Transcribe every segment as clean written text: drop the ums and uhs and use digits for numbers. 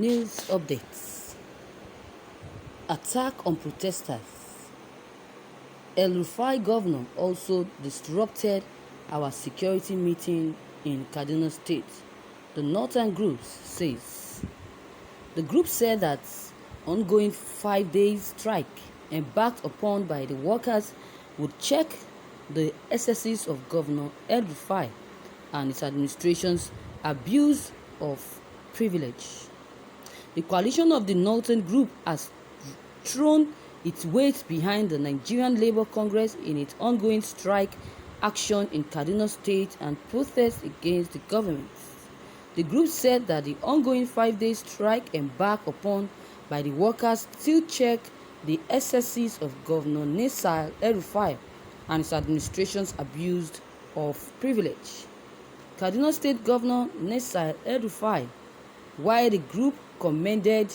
News updates. Attack on protesters. El-Rufai governor also disrupted our security meeting in Kaduna State, the Northern Group says. The group said that ongoing 5-day strike embarked upon by the workers would check the excesses of Governor El-Rufai and his administration's abuse of privilege. The coalition of the Northern Group has thrown its weight behind the Nigerian Labour Congress in its ongoing strike action in Kaduna State and protests against the government. The group said that the ongoing 5-day strike embarked upon by the workers still check the excesses of Governor El-Rufai and his administration's abuse of privilege. Kaduna State Governor El-Rufai, while the group commended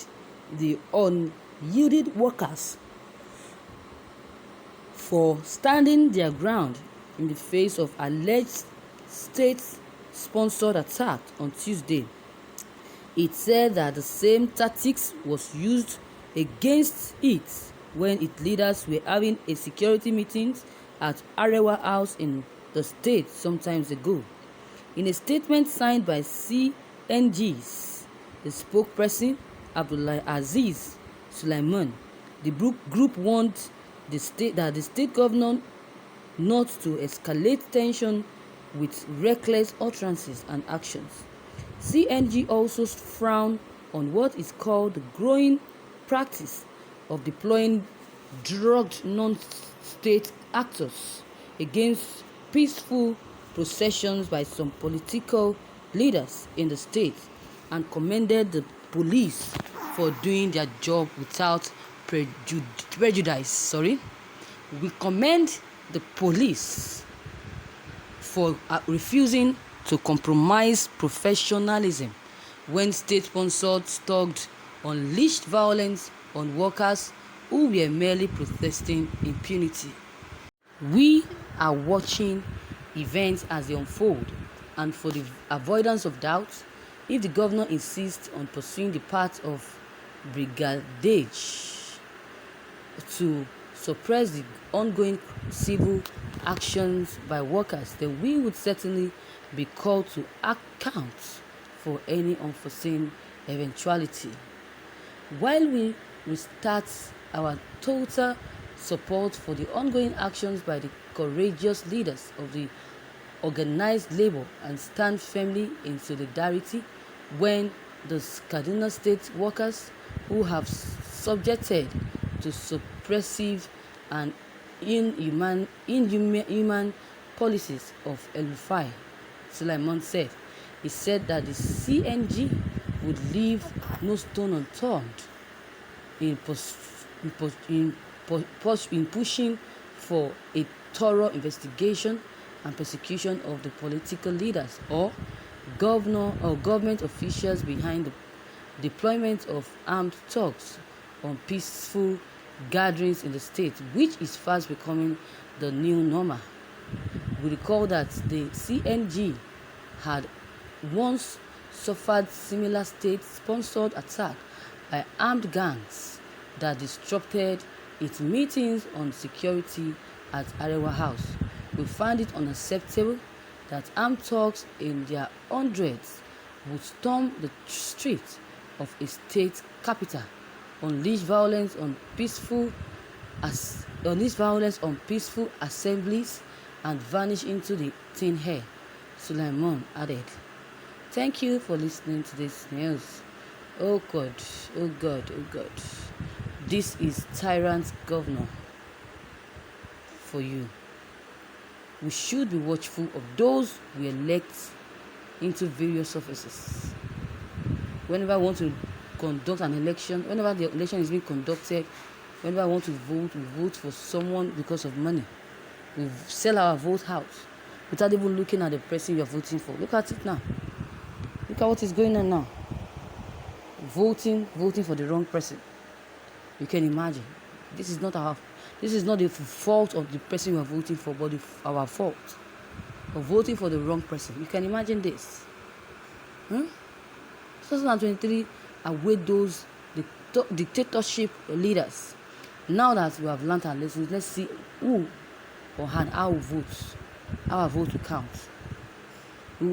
the unyielding workers for standing their ground in the face of alleged state-sponsored attack on Tuesday, it said that the same tactics was used against it when its leaders were having a security meeting at Arewa House in the state some time ago. In a statement signed by CNG's the spokesperson Abdullah Aziz Sulaiman, the group warned the state governor not to escalate tension with reckless utterances and actions. CNG also frowned on what is called the growing practice of deploying drugged non-state actors against peaceful processions by some political leaders in the state and commended the police for doing their job without prejudice. We commend the police for refusing to compromise professionalism when state-sponsored thugs unleashed violence on workers who were merely protesting impunity. We are watching events as they unfold, and for the avoidance of doubt, if the governor insists on pursuing the path of brigandage to suppress the ongoing civil actions by workers, then we would certainly be called to account for any unforeseen eventuality. While we restart our total support for the ongoing actions by the courageous leaders of the organized labor and stand firmly in solidarity when the Kaduna State workers who have subjected to suppressive and inhuman policies of El-Rufai, Sulaiman said. He said that the CNG would leave no stone unturned in pushing for a thorough investigation and persecution of the political leaders or government officials behind the deployment of armed thugs on peaceful gatherings in the state, which is fast becoming the new normal. We recall that the CNG had once suffered similar state-sponsored attack by armed gangs that disrupted its meetings on security at Arewa House. We find it unacceptable that armed thugs in their hundreds would storm the streets of a state capital, unleash violence on peaceful assemblies, and vanish into the thin air, Sulaiman added. Thank you for listening to this news. Oh God, oh God, oh God. This is tyrant governor for you. We should be watchful of those we elect into various offices. Whenever I want to conduct an election, whenever the election is being conducted, whenever I want to vote, we vote for someone because of money. We sell our vote out without even looking at the person you're voting for. Look at it now. Look at what is going on now. Voting for the wrong person. You can imagine. This is not the fault of the person you are voting for, but our fault for voting for the wrong person. You can imagine this. 2023 await those dictatorship leaders. Now that we have learned our lessons, let's see who or how our vote will count.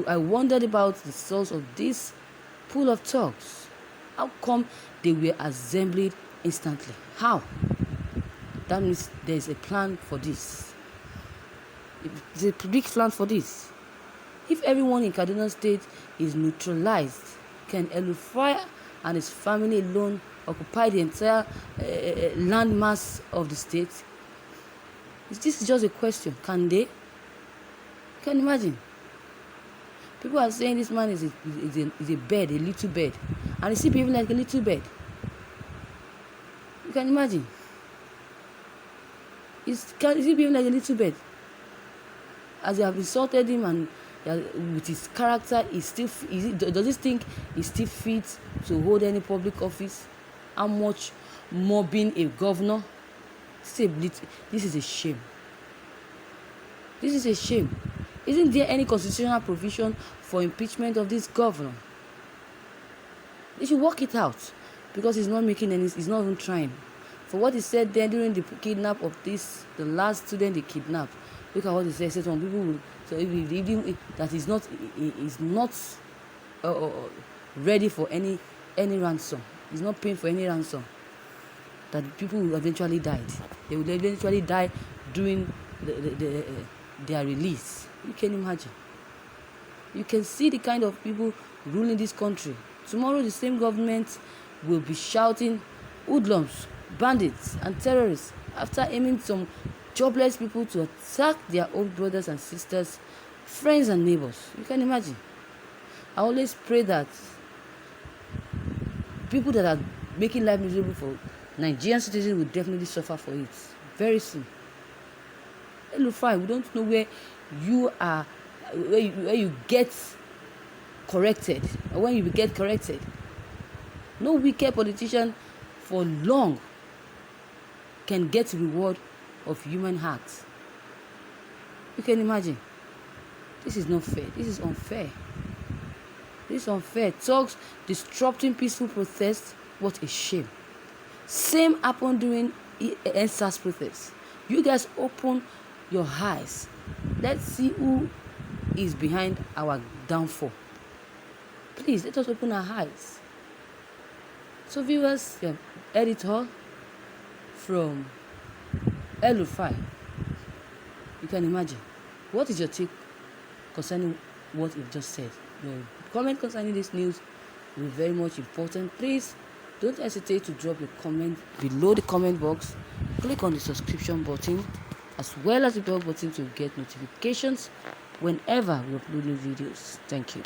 I wondered about the source of this pool of thugs. How come they were assembled instantly? How? That means there is a plan for this. There's a big plan for this. If everyone in Kaduna State is neutralized, can El-Rufai and his family alone occupy the entire landmass of the state? This is just a question. Can they? You can imagine. People are saying this man is a bird, a little bird, and he see people like a little bird. You can imagine. Is he behaving like a little bird? As they have insulted him and with his character, does he think he still fit to hold any public office? How much more being a governor? This is a shame. This is a shame. Isn't there any constitutional provision for impeachment of this governor? They should work it out, because he's not even trying. For what he said then during the kidnap of the last student they kidnapped, look at what he said. He said some people will, so if that he's not ready for any ransom. He's not paying for any ransom. That people will eventually die. They will eventually die during their release. You can imagine. You can see the kind of people ruling this country. Tomorrow the same government will be shouting hoodlums, bandits and terrorists after aiming some jobless people to attack their own brothers and sisters, friends and neighbors. You can imagine. I always pray that people that are making life miserable for Nigerian citizens will definitely suffer for it very soon. El-Rufai, we don't know where you are, where you get corrected, or when you get corrected. No wicked politician for long can get reward of human hearts. You can imagine. This is not fair. This is unfair. This is unfair. Thugs disrupting peaceful protests. What a shame. Same happened during EndSARS protests. You guys open your eyes. Let's see who is behind our downfall. Please, let us open our eyes. So viewers, you have heard it all from El-Rufai. You can imagine. What is your take concerning what you've just said? Your comment concerning this news will be very much important. Please don't hesitate to drop your comment below the comment box. Click on the subscription button as well as the bell button to get notifications whenever we upload new videos. Thank you.